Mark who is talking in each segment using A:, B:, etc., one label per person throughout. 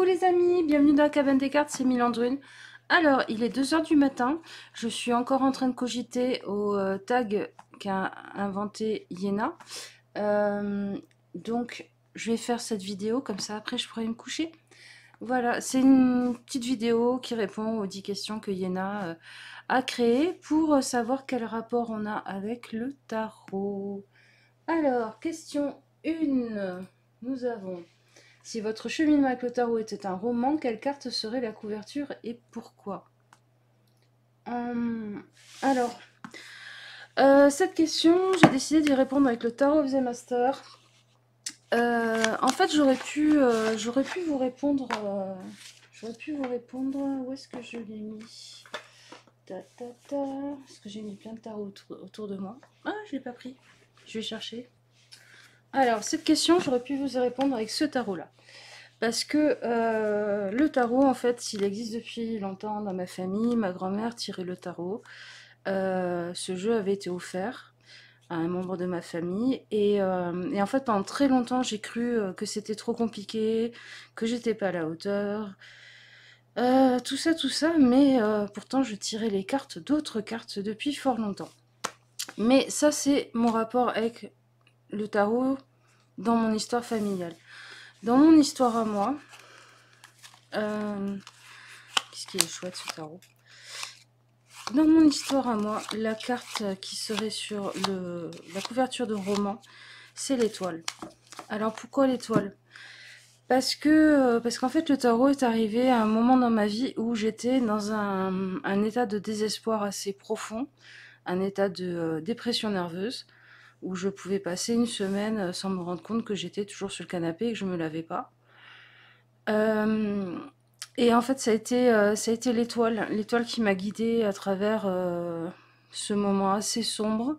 A: Coucou les amis, bienvenue dans la cabane des cartes, c'est Milandrune. Alors, il est 2 heures du matin, je suis encore en train de cogiter au tag qu'a inventé Yéna. Donc, je vais faire cette vidéo, comme ça après je pourrai me coucher. Voilà, c'est une petite vidéo qui répond aux 10 questions que Yéna a créées pour savoir quel rapport on a avec le tarot. Alors, question 1, nous avons... Si votre cheminement avec le tarot était un roman, quelle carte serait la couverture et pourquoi? Hum, alors, cette question, j'ai décidé d'y répondre avec le Tarot of the Master. En fait, j'aurais pu vous répondre. Où est-ce que je l'ai mis? Ta, ta, ta. Parce que j'ai mis plein de tarots autour de moi. Ah, je l'ai pas pris. Je vais chercher. Alors, cette question, j'aurais pu vous y répondre avec ce tarot-là. Parce que le tarot, en fait, il existe depuis longtemps dans ma famille. Ma grand-mère tirait le tarot. Ce jeu avait été offert à un membre de ma famille. Et en fait, pendant très longtemps, j'ai cru que c'était trop compliqué, que j'étais pas à la hauteur. Tout ça. Mais pourtant, je tirais les cartes d'autres cartes depuis fort longtemps. Mais ça, c'est mon rapport avec le tarot dans mon histoire familiale. Dans mon histoire à moi, qu'est-ce qui est chouette ce tarot. Dans mon histoire à moi, la carte qui serait sur la couverture de roman, c'est l'étoile. Alors pourquoi l'étoile? Parce qu'en fait le tarot est arrivé à un moment dans ma vie où j'étais dans un état de désespoir assez profond, un état de dépression nerveuse, où je pouvais passer une semaine sans me rendre compte que j'étais toujours sur le canapé et que je me lavais pas. Et en fait, ça a été l'étoile qui m'a guidée à travers ce moment assez sombre.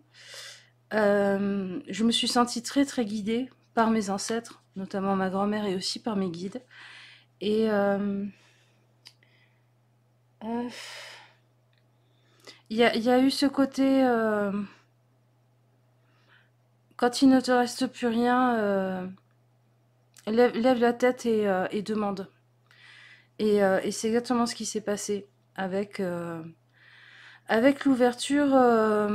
A: Je me suis sentie très très guidée par mes ancêtres, notamment ma grand-mère et aussi par mes guides. Et euh, il y a eu ce côté, quand il ne te reste plus rien, lève la tête et demande. Et c'est exactement ce qui s'est passé avec, avec l'ouverture à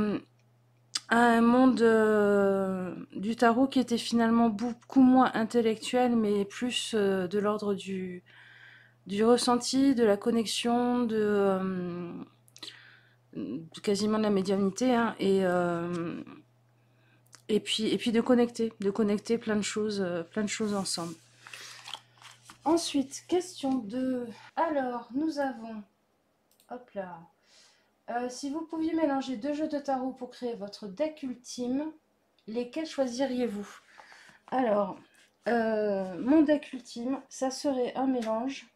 A: un monde du tarot qui était finalement beaucoup moins intellectuel, mais plus de l'ordre du ressenti, de la connexion, de quasiment de la médiumnité, hein, et puis de connecter plein de choses ensemble. Ensuite, question 2. Alors, nous avons, hop là, si vous pouviez mélanger 2 jeux de tarot pour créer votre deck ultime, lesquels choisiriez-vous? Alors, mon deck ultime, ça serait un mélange,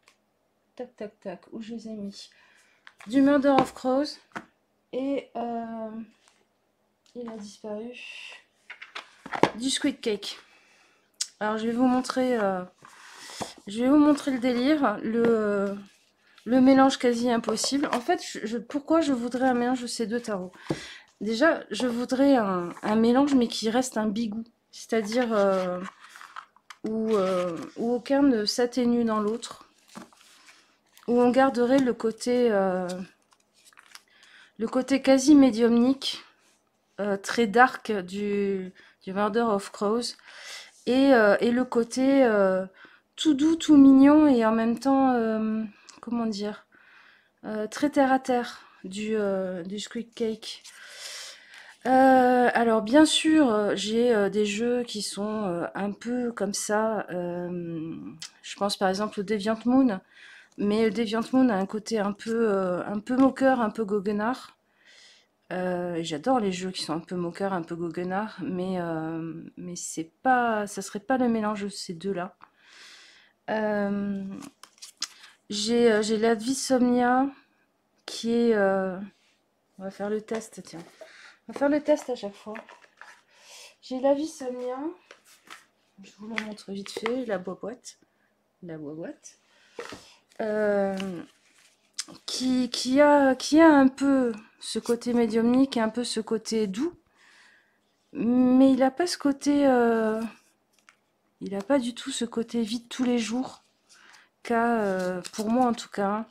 A: tac tac tac, où je les ai mis, du Murder of Crows et il a disparu, du Squid Cake. Alors je vais vous montrer le délire, le mélange quasi impossible. En fait, pourquoi je voudrais un mélange de ces 2 tarots? Déjà, je voudrais un mélange mais qui reste un bigou, c'est-à-dire où aucun ne s'atténue dans l'autre, où on garderait le côté quasi médiumnique, très dark du Murder of Crows, et le côté tout doux, tout mignon, et en même temps, comment dire, très terre à terre du Squid Cake. Alors bien sûr, j'ai des jeux qui sont un peu comme ça. Je pense par exemple au Deviant Moon, mais le Deviant Moon a un côté un peu moqueur, un peu goguenard. J'adore les jeux qui sont un peu moqueurs, un peu goguenard, mais c'est pas, ça serait pas le mélange de ces deux-là. Euh, j'ai l'Advisomnia qui est... on va faire le test, tiens. On va faire le test à chaque fois. J'ai l'Advisomnia, je vous le montre vite fait, la boîte. La boîte. Euh, qui a un peu ce côté médiumnique et un peu ce côté doux. Mais il n'a pas ce côté... il n'a pas du tout ce côté vie de tous les jours cas, pour moi en tout cas,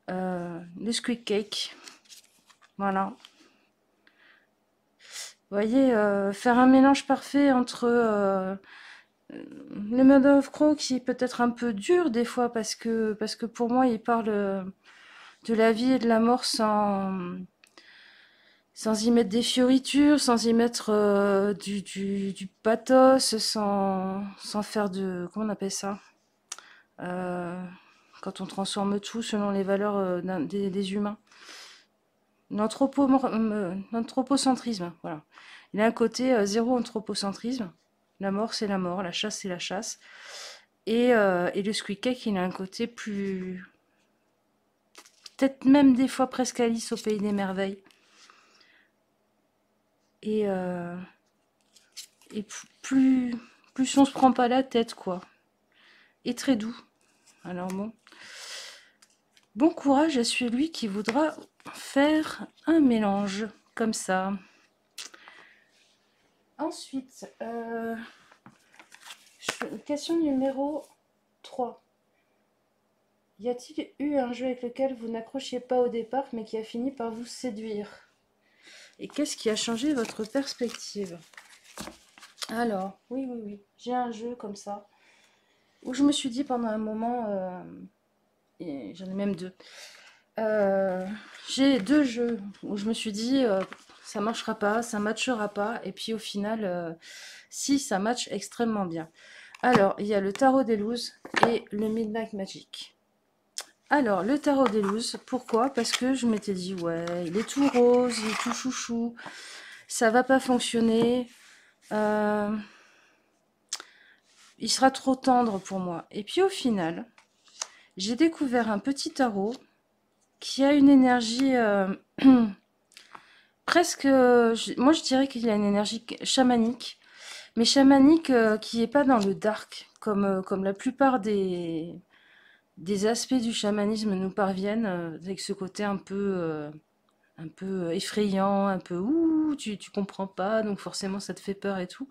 A: le squid cake. Voilà. Vous voyez, faire un mélange parfait entre le Mother of Crow qui est peut-être un peu dur des fois parce que pour moi il parle de la vie et de la mort sans y mettre des fioritures, sans y mettre du pathos, sans faire de... Comment on appelle ça? Euh, Quand on transforme tout selon les valeurs des humains. L'anthropocentrisme, voilà. Il y a un côté zéro anthropocentrisme. La mort, c'est la mort, la chasse, c'est la chasse. Et le squid cake, il a un côté plus... Peut-être même des fois presque Alice au pays des merveilles. Et, euh, et plus on se prend pas la tête, quoi. Et très doux. Alors bon. Bon courage à celui qui voudra faire un mélange comme ça. Ensuite, question numéro 3. Y a-t-il eu un jeu avec lequel vous n'accrochiez pas au départ mais qui a fini par vous séduire? Et qu'est-ce qui a changé votre perspective? Alors, oui, j'ai un jeu comme ça où je me suis dit pendant un moment, et j'en ai même deux, j'ai deux jeux où je me suis dit ça marchera pas, ça matchera pas, et puis au final, si, ça match extrêmement bien. Alors, il y a le Tarot des Looses et le Midnight Magic. Alors, le Tarot des Looses, pourquoi? Parce que je m'étais dit, ouais, il est tout rose, il est tout chouchou, ça va pas fonctionner, il sera trop tendre pour moi. Et puis au final, j'ai découvert un petit tarot qui a une énergie presque, moi je dirais qu'il a une énergie chamanique, mais chamanique qui est pas dans le dark, comme la plupart des aspects du chamanisme nous parviennent, avec ce côté un peu effrayant, un peu ouh, tu comprends pas, donc forcément ça te fait peur et tout.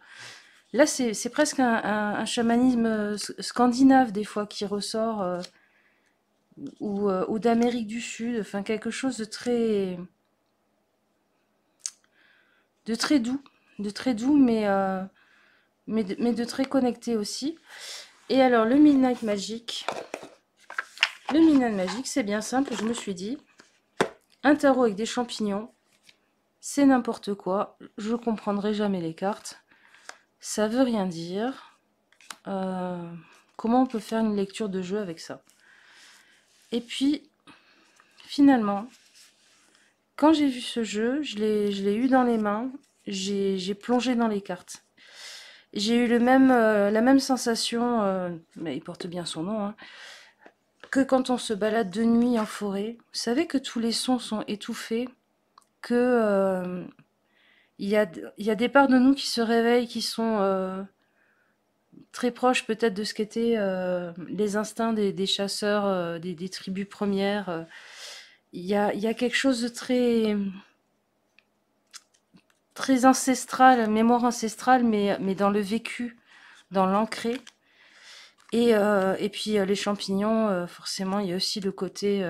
A: Là, c'est presque un chamanisme scandinave, des fois, qui ressort, ou d'Amérique du Sud, enfin quelque chose de très doux, mais de très connecté aussi. Et alors, le Midnight Magic, c'est bien simple, je me suis dit, un tarot avec des champignons, c'est n'importe quoi, je comprendrai jamais les cartes, ça veut rien dire. Comment on peut faire une lecture de jeu avec ça? Et puis, finalement, quand j'ai vu ce jeu, je l'ai eu dans les mains, j'ai plongé dans les cartes. J'ai eu la même sensation, mais il porte bien son nom, hein, que quand on se balade de nuit en forêt. Vous savez que tous les sons sont étouffés, que il y a des parts de nous qui se réveillent, qui sont très proches peut-être de ce qu'étaient les instincts des chasseurs, des tribus premières. Il y a quelque chose de très ancestral, mémoire ancestrale, mais dans le vécu, dans l'ancré. Et puis les champignons, forcément, il y a aussi le côté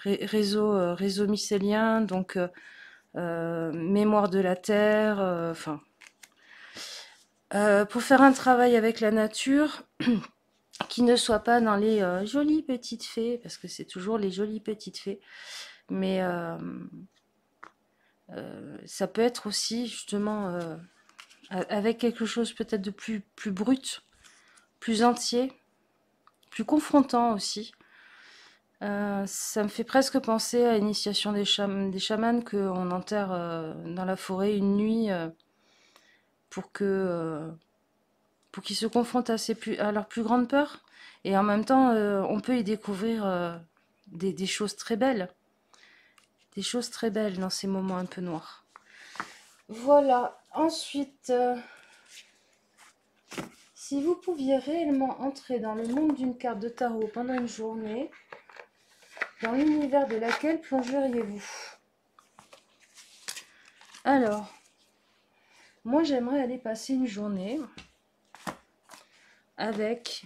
A: réseau mycélien, donc mémoire de la terre. Enfin, pour faire un travail avec la nature qui ne soit pas dans les jolies petites fées, parce que c'est toujours les jolies petites fées, mais ça peut être aussi justement avec quelque chose peut-être de plus brut, plus entier, plus confrontant aussi. Ça me fait presque penser à l'initiation des chamans qu'on enterre dans la forêt une nuit pour pour qu'ils se confrontent à leur plus grande peur. Et en même temps, on peut y découvrir des choses très belles. Des choses très belles dans ces moments un peu noirs. Voilà. Ensuite, si vous pouviez réellement entrer dans le monde d'une carte de tarot pendant une journée, dans l'univers de laquelle plongeriez-vous? Alors, moi j'aimerais aller passer une journée avec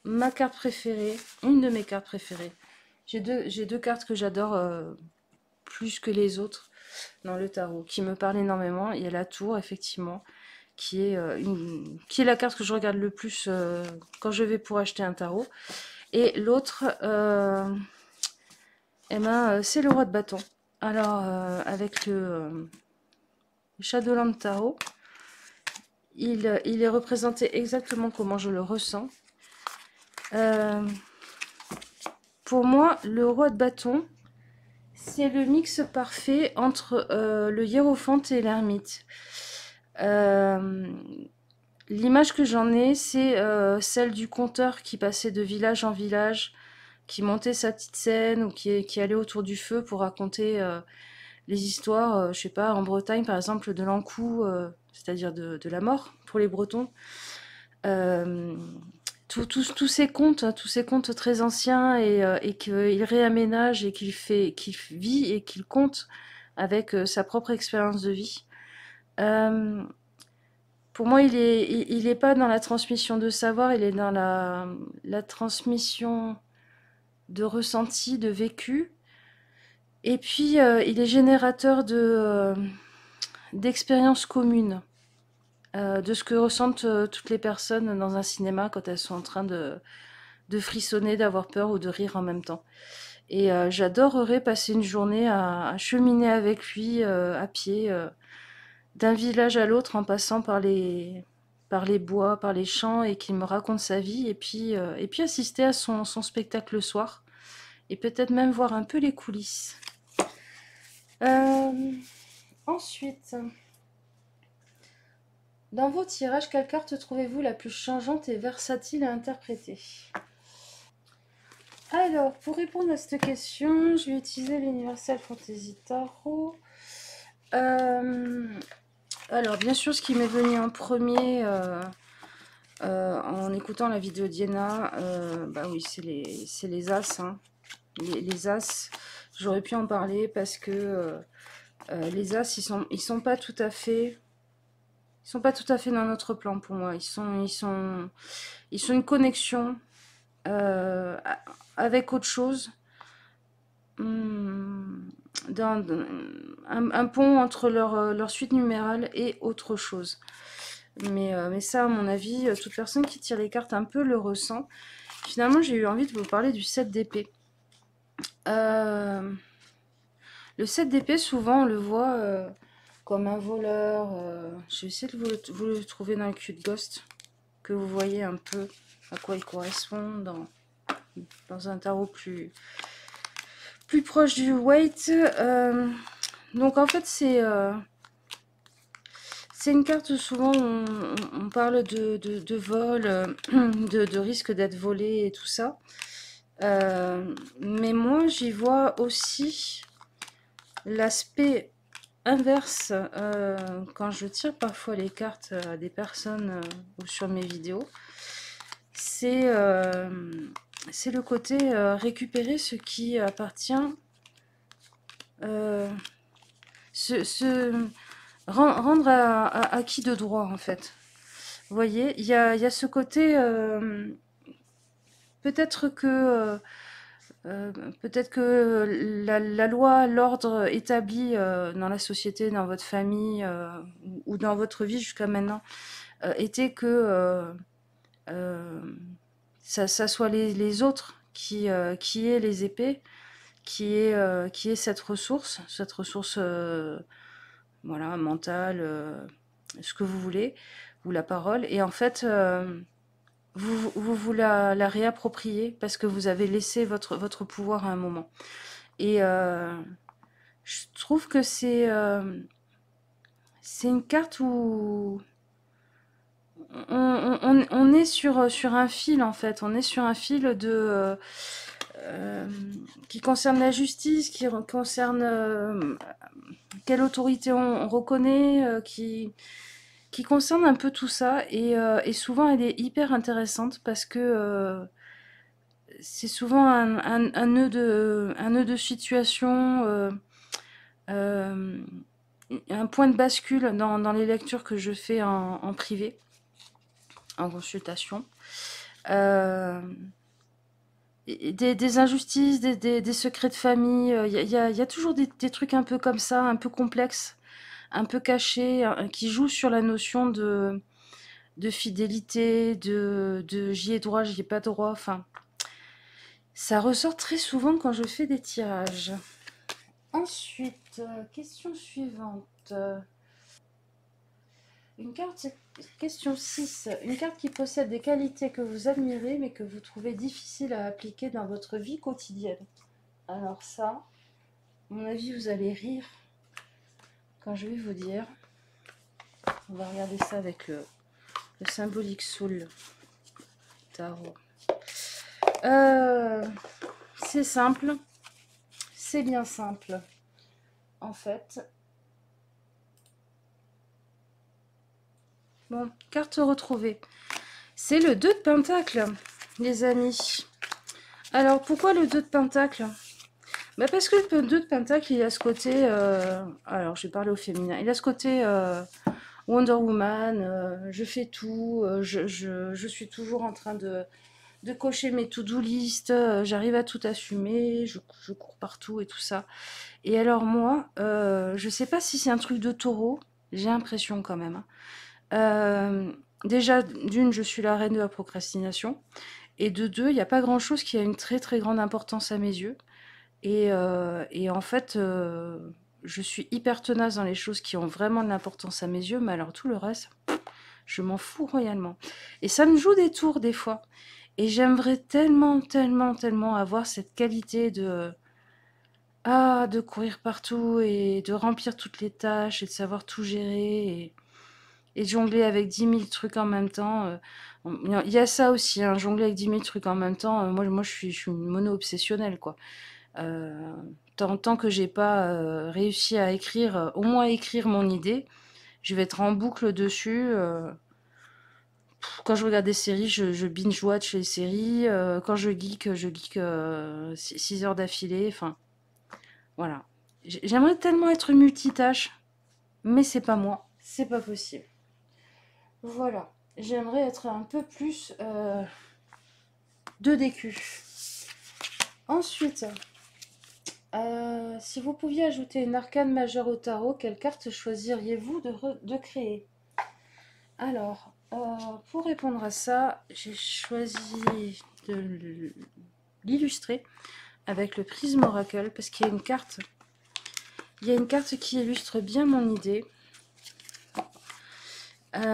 A: ma carte préférée, une de mes cartes préférées. J'ai deux cartes que j'adore plus que les autres dans le tarot, qui me parlent énormément. Il y a la tour, effectivement, qui est la carte que je regarde le plus quand je vais pour acheter un tarot. Et l'autre, eh ben, c'est le roi de bâton. Alors, avec le Shadowland Tarot, il est représenté exactement comment je le ressens. Euh, pour moi, le roi de bâton, c'est le mix parfait entre le hiérophante et l'ermite. Euh, L'image que j'en ai, c'est celle du conteur qui passait de village en village, qui montait sa petite scène ou qui allait autour du feu pour raconter les histoires, je sais pas, en Bretagne par exemple, de l'encou, c'est-à-dire de la mort pour les Bretons. Euh, tous tous ces contes très anciens et qu'il réaménage et qu'il vit et qu'il compte avec sa propre expérience de vie. Euh, pour moi, il est pas dans la transmission de savoir, il est dans la transmission de ressenti, de vécu. Et puis, il est générateur d'expériences communes, de ce que ressentent toutes les personnes dans un cinéma quand elles sont en train de frissonner, d'avoir peur ou de rire en même temps. Et j'adorerais passer une journée à cheminer avec lui à pied, d'un village à l'autre en passant par les bois, par les champs, et qu'il me raconte sa vie, et puis assister à son spectacle le soir, et peut-être même voir un peu les coulisses. Euh, Ensuite, dans vos tirages, quelle carte trouvez-vous la plus changeante et versatile à interpréter? Alors, pour répondre à cette question, je vais utiliser l'Universal Fantasy Tarot. Euh, alors, bien sûr, ce qui m'est venu en premier en écoutant la vidéo d'Iena, bah oui, c'est les As. Hein. Les As, j'aurais pu en parler parce que les As, ils sont pas tout à fait... Ils sont pas tout à fait dans notre plan pour moi. Ils sont une connexion euh, avec autre chose. Hum, un pont entre leur suite numérale et autre chose. Mais ça, à mon avis, toute personne qui tire les cartes un peu le ressent. Finalement, j'ai eu envie de vous parler du 7 d'épée. Euh, le 7 d'épée, souvent, on le voit comme un voleur. Je vais essayer de vous le trouver dans le cul de Ghost, que vous voyez un peu à quoi il correspond dans un tarot plus proche du Waite. Donc en fait, c'est une carte souvent où on parle de vol, de risque d'être volé et tout ça. Mais moi, j'y vois aussi l'aspect inverse quand je tire parfois les cartes à des personnes ou sur mes vidéos. C'est le côté récupérer ce qui appartient, euh, se rendre à qui de droit en fait. Vous voyez, il y a ce côté peut-être que euh, peut-être que la loi, l'ordre établi dans la société, dans votre famille ou dans votre vie jusqu'à maintenant était que euh, ça soit les autres qui aient les épées, qui aient cette ressource voilà, mentale, ce que vous voulez, ou la parole. Et en fait, vous la réappropriez parce que vous avez laissé votre pouvoir à un moment. Et je trouve que c'est une carte où on est sur un fil en fait. On est sur un fil euh, qui concerne la justice, qui concerne quelle autorité on reconnaît, qui concerne un peu tout ça. Et souvent, elle est hyper intéressante parce que c'est souvent un nœud de situation, euh, un point de bascule dans les lectures que je fais en privé, en consultation. euh, des injustices, des secrets de famille. Il y a toujours des trucs un peu comme ça, un peu complexes, un peu cachés, qui jouent sur la notion de fidélité, de j'y ai droit, j'y ai pas droit. Enfin, ça ressort très souvent quand je fais des tirages. Ensuite, question suivante. Une carte, question 6. Une carte qui possède des qualités que vous admirez mais que vous trouvez difficiles à appliquer dans votre vie quotidienne. Alors ça, à mon avis, vous allez rire quand je vais vous dire. On va regarder ça avec le symbolique Soul Tarot. C'est simple. C'est bien simple. En fait. Bon, carte retrouvée. C'est le 2 de Pentacle, les amis. Alors, pourquoi le 2 de Pentacle? Bah parce que le 2 de Pentacle, il a ce côté... alors, je vais parler au féminin. Il a ce côté Wonder Woman, je fais tout, je suis toujours en train de cocher mes to-do list, j'arrive à tout assumer, je cours partout et tout ça. Et alors moi, je sais pas si c'est un truc de taureau, j'ai l'impression quand même, hein. Déjà, d'une, je suis la reine de la procrastination. Et de deux, il n'y a pas grand-chose qui a une très très grande importance à mes yeux. Et en fait, je suis hyper tenace dans les choses qui ont vraiment de l'importance à mes yeux, mais alors tout le reste, je m'en fous royalement. Et ça me joue des tours des fois. Et j'aimerais tellement, tellement, tellement avoir cette qualité de courir partout et de remplir toutes les tâches et de savoir tout gérer et de jongler avec 10 000 trucs en même temps. Il y a ça aussi, hein, jongler avec 10 000 trucs en même temps. Moi je suis une mono-obsessionnelle, quoi. Euh, tant que j'ai pas réussi à écrire, au moins écrire mon idée, je vais être en boucle dessus. Quand je regarde des séries, je binge-watch les séries. Quand je geek 6 heures d'affilée. Enfin, voilà. J'aimerais tellement être multitâche, mais c'est pas moi. C'est pas possible. Voilà. J'aimerais être un peu plus de DQ. Ensuite, si vous pouviez ajouter une arcane majeure au tarot, quelle carte choisiriez-vous de créer? Alors, pour répondre à ça, j'ai choisi de l'illustrer avec le prisme oracle parce qu'il y a une carte. Il y a une carte qui illustre bien mon idée. Je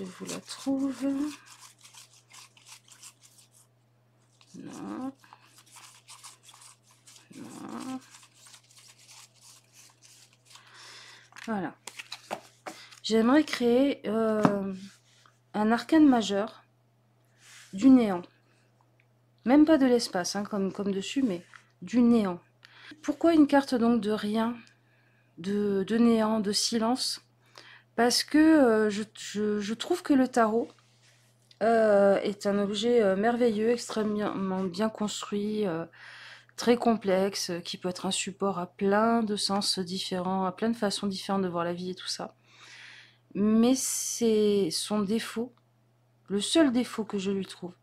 A: vous la trouve. Non. Non. Voilà. J'aimerais créer un arcane majeur du néant. Même pas de l'espace, hein, comme dessus, mais du néant. Pourquoi une carte donc de rien, de néant, de silence? Parce que je trouve que le tarot est un objet merveilleux, extrêmement bien construit, très complexe, qui peut être un support à plein de sens différents, à plein de façons différentes de voir la vie et tout ça. Mais c'est son défaut, le seul défaut que je lui trouve,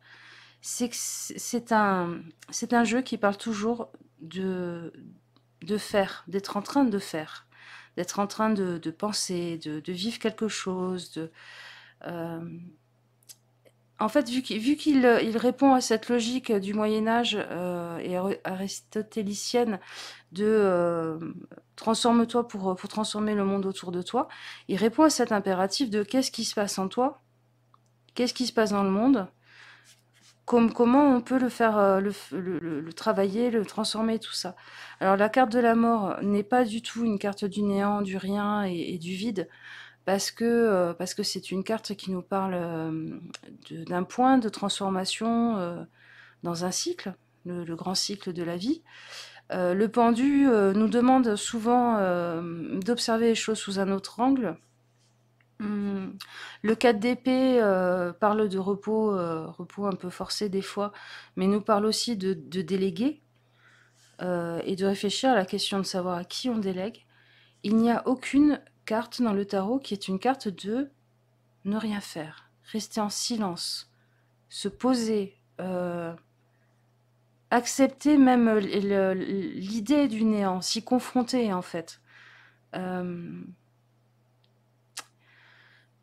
A: c'est que c'est un jeu qui parle toujours de faire, d'être en train de faire, d'être en train de penser, de vivre quelque chose. Euh, En fait, vu qu'il il répond à cette logique du Moyen Âge et aristotélicienne de transforme-toi pour transformer le monde autour de toi, il répond à cet impératif de qu'est-ce qui se passe en toi, qu'est-ce qui se passe dans le monde, comment on peut le faire, le travailler, le transformer, tout ça. Alors la carte de la mort n'est pas du tout une carte du néant, du rien et du vide, parce que c'est une carte qui nous parle d'un point de transformation dans un cycle, le grand cycle de la vie. Le pendu nous demande souvent d'observer les choses sous un autre angle. Le 4 d'épée parle de repos, repos un peu forcé des fois, mais nous parle aussi de déléguer et de réfléchir à la question de savoir à qui on délègue. Il n'y a aucune carte dans le tarot qui est une carte de ne rien faire, rester en silence, se poser, accepter même l'idée du néant, s'y confronter en fait. Euh,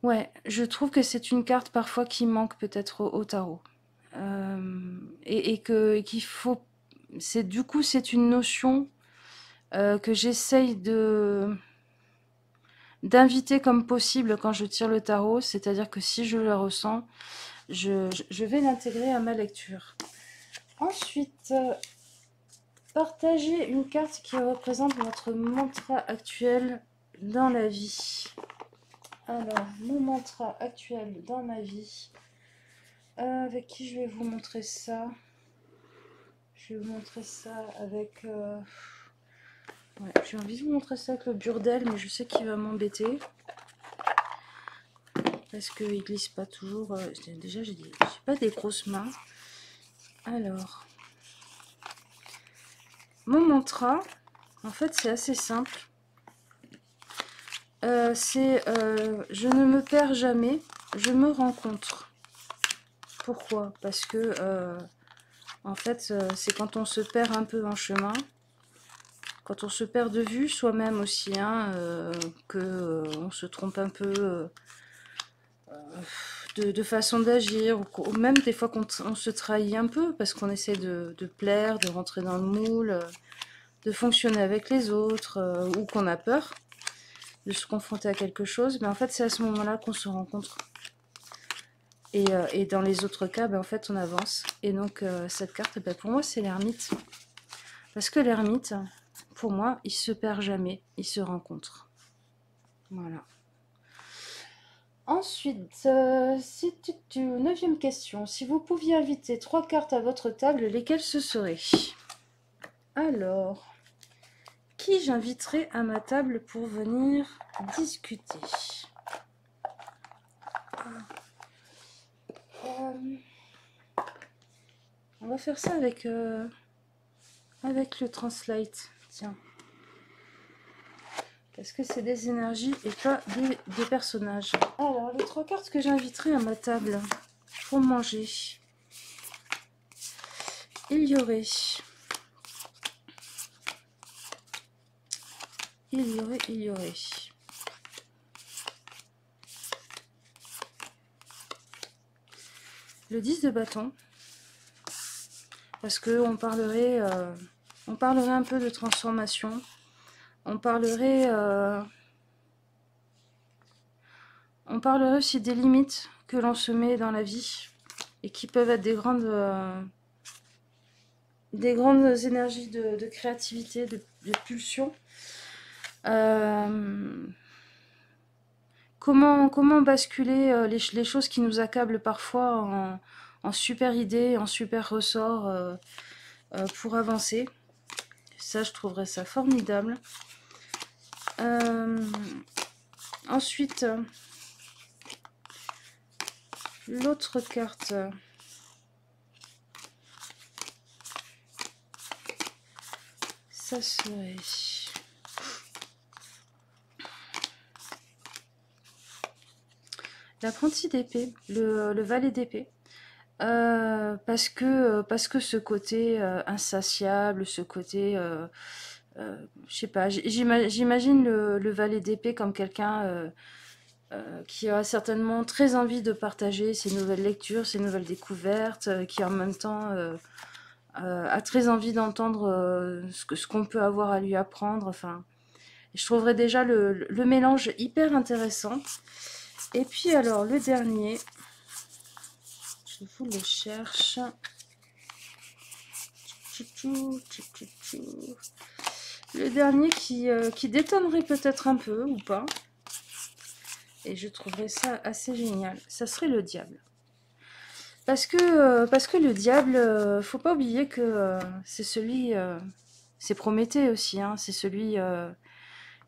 A: ouais, je trouve que c'est une carte parfois qui manque peut-être au tarot. Et qu'il faut... C'est, du coup, c'est une notion que j'essaye d'inviter comme possible quand je tire le tarot, c'est-à-dire que si je le ressens, je vais l'intégrer à ma lecture. Ensuite, partager une carte qui représente notre mantra actuel dans la vie. Alors, mon mantra actuel dans ma vie. Avec qui je vais vous montrer ça? Je vais vous montrer ça avec... Ouais, j'ai envie de vous montrer ça avec le burdel, mais je sais qu'il va m'embêter. Parce qu'il glisse pas toujours. Déjà, j'ai pas des grosses mains. Alors, mon mantra, en fait, c'est assez simple. C'est je ne me perds jamais, je me rencontre. Pourquoi? Parce que, en fait, c'est quand on se perd un peu en chemin, quand on se perd de vue, soi-même aussi, hein, on se trompe un peu de façon d'agir, ou même des fois qu'on se trahit un peu, parce qu'on essaie de plaire, de rentrer dans le moule, de fonctionner avec les autres, ou qu'on a peur de se confronter à quelque chose, mais en fait c'est à ce moment-là qu'on se rencontre. Et dans les autres cas, ben, en fait on avance. Et donc cette carte, ben, pour moi c'est l'ermite. Parce que l'ermite, pour moi, il se perd jamais, il se rencontre. Voilà. Ensuite, neuvième question. Si vous pouviez inviter 3 cartes à votre table, lesquelles ce seraient? Alors, qui j'inviterai à ma table pour venir discuter? On va faire ça avec le Translate. Tiens. Parce que c'est des énergies et pas des personnages. Alors, les 3 cartes que j'inviterai à ma table pour manger. Il y aurait... Le 10 de bâton. Parce qu'on parlerait, on parlerait un peu de transformation. On parlerait aussi des limites que l'on se met dans la vie et qui peuvent être des grandes énergies de créativité, de pulsion. Comment basculer les choses qui nous accablent parfois en super idées, en super ressorts pour avancer. Ça, je trouverais ça formidable. Ensuite, l'autre carte, ça serait l'apprenti d'épée, le valet d'épée. Parce que ce côté insatiable, ce côté, je sais pas, j'imagine le valet d'épée comme quelqu'un qui a certainement très envie de partager ses nouvelles lectures, ses nouvelles découvertes, qui en même temps a très envie d'entendre ce qu'on peut avoir à lui apprendre. Enfin, je trouverais déjà le mélange hyper intéressant. Et puis alors, le dernier, je vous le cherche. Le dernier qui détonnerait peut-être un peu ou pas. Et je trouverais ça assez génial. Ça serait le diable. Parce que le diable, faut pas oublier que c'est celui... c'est Prométhée aussi, hein, c'est celui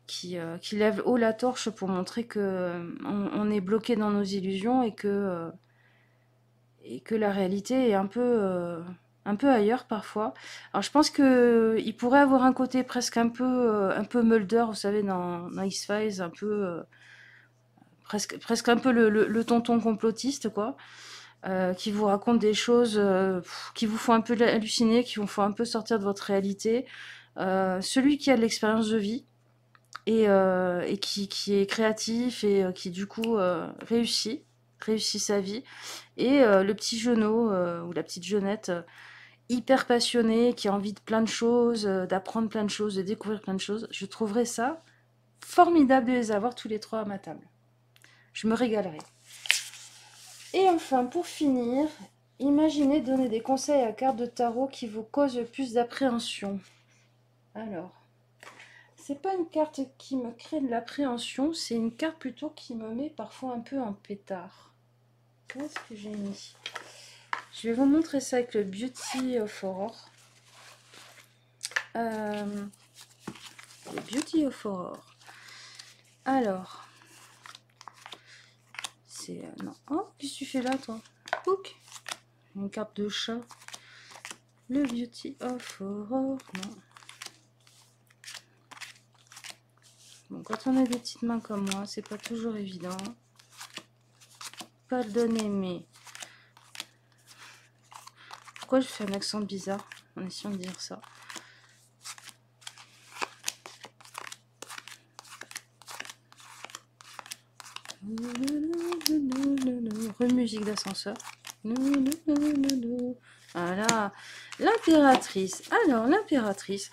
A: qui lève haut la torche pour montrer que on est bloqué dans nos illusions et que la réalité est un peu un peu ailleurs parfois. Alors je pense que il pourrait avoir un côté presque un peu Mulder, vous savez, dans X-Files, un peu presque un peu le tonton complotiste, quoi, qui vous raconte des choses qui vous font un peu halluciner, qui vous font un peu sortir de votre réalité. Celui qui a de l'expérience de vie et qui est créatif et qui du coup réussit sa vie. Et le petit genou ou la petite jeunette hyper passionné, qui a envie de plein de choses, d'apprendre plein de choses, de découvrir plein de choses. Je trouverais ça formidable de les avoir tous les trois à ma table. Je me régalerais. Et enfin, pour finir, imaginez donner des conseils à carte de tarot qui vous causent le plus d'appréhension. Alors, c'est pas une carte qui me crée de l'appréhension, c'est une carte plutôt qui me met parfois un peu en pétard. Où est-ce que j'ai mis? Je vais vous montrer ça avec le Beauty of Aurore. Le Beauty of Aurore. Alors, c'est... non. Oh, qu'est-ce que tu fais là, toi? Hook. Une carte de chat. Le Beauty of Aurore. Non. Bon, quand on a des petites mains comme moi, c'est pas toujours évident. Pas le donner, mais... Pourquoi je fais un accent bizarre en essayant de dire ça? Musique d'ascenseur. Voilà, l'impératrice. Alors, l'impératrice.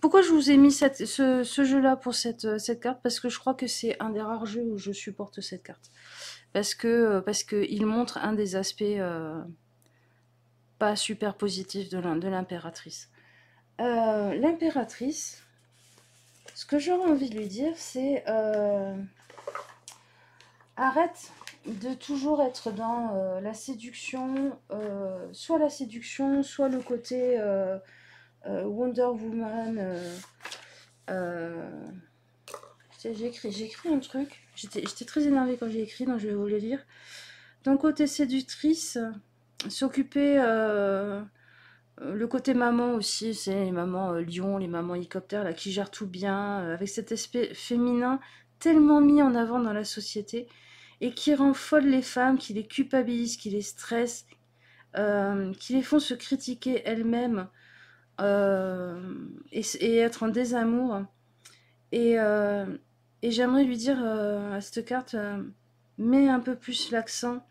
A: Pourquoi je vous ai mis ce jeu-là pour cette carte? Parce que je crois que c'est un des rares jeux où je supporte cette carte. Parce que il montre un des aspects pas super positifs de l'impératrice. L'impératrice, ce que j'aurais envie de lui dire, c'est arrête de toujours être dans la séduction, soit la séduction, soit le côté Wonder Woman. J'ai écrit un truc. J'étais très énervée quand j'ai écrit, donc je vais vous le lire. D'un côté séductrice, s'occuper. Le côté maman aussi, c'est les mamans lion, les mamans hélicoptères, là, qui gèrent tout bien, avec cet aspect féminin tellement mis en avant dans la société, et qui rend folles les femmes, qui les culpabilise, qui les stresse, qui les font se critiquer elles-mêmes, et être en désamour. Et, euh, et j'aimerais lui dire à cette carte, mets un peu plus l'accent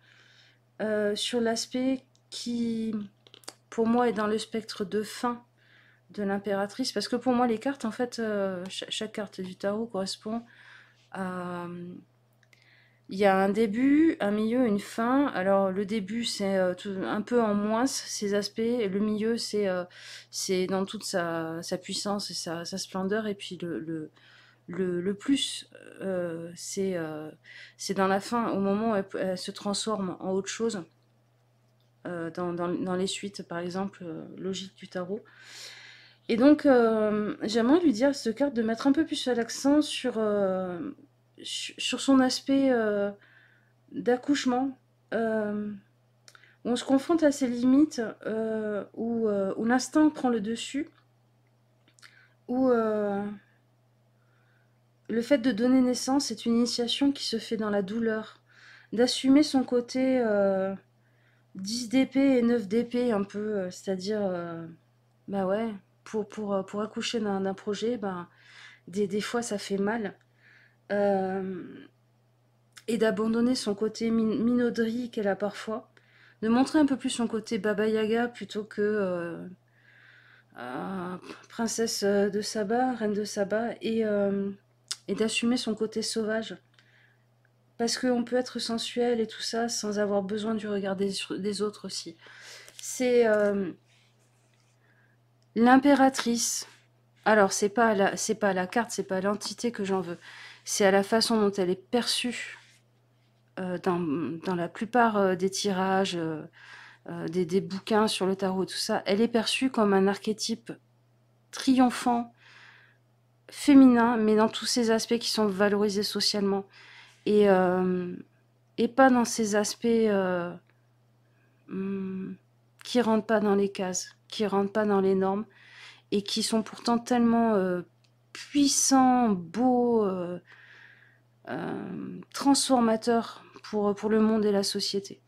A: sur l'aspect qui, pour moi, est dans le spectre de fin de l'impératrice. Parce que pour moi, les cartes, en fait, chaque carte du tarot correspond à... Il y a un début, un milieu, une fin. Alors, le début, c'est un peu en moins ses aspects. Et le milieu, c'est dans toute sa puissance et sa splendeur. Et puis, le plus, c'est dans la fin, au moment où elle se transforme en autre chose, dans les suites, par exemple, logique du tarot. Et donc, j'aimerais lui dire à cette carte de mettre un peu plus l'accent sur son aspect d'accouchement, où on se confronte à ses limites, où l'instinct prend le dessus, où le fait de donner naissance est une initiation qui se fait dans la douleur, d'assumer son côté 10 d'épée et 9 d'épée un peu, c'est-à-dire, bah ouais, pour accoucher d'un projet, ben, des fois ça fait mal. Euh, et d'abandonner son côté minauderie qu'elle a parfois, de montrer un peu plus son côté Baba Yaga plutôt que princesse de Saba, reine de Saba, et d'assumer son côté sauvage. Parce qu'on peut être sensuel et tout ça sans avoir besoin du regard des autres aussi. C'est l'impératrice. Alors, c'est pas la carte, c'est pas l'entité que j'en veux. C'est à la façon dont elle est perçue dans la plupart des tirages, des bouquins sur le tarot et tout ça. Elle est perçue comme un archétype triomphant, féminin, mais dans tous ces aspects qui sont valorisés socialement. Et, euh, et pas dans ces aspects qui rentrent pas dans les cases, qui rentrent pas dans les normes, et qui sont pourtant tellement puissants, beaux, transformateurs pour le monde et la société.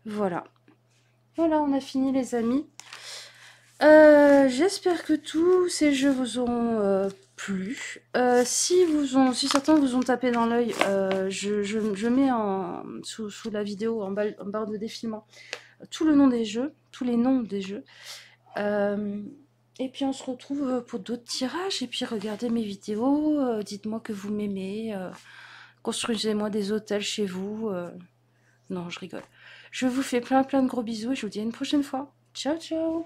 A: Voilà. Voilà, on a fini les amis. J'espère que tous ces jeux vous auront plu. Si certains vous ont tapé dans l'œil, je mets sous la vidéo en barre de défilement tout le nom des jeux, tous les noms des jeux. Et puis on se retrouve pour d'autres tirages. Et puis regardez mes vidéos, dites-moi que vous m'aimez, construisez-moi des hôtels chez vous. Non, je rigole. Je vous fais plein de gros bisous et je vous dis à une prochaine fois. Ciao, ciao!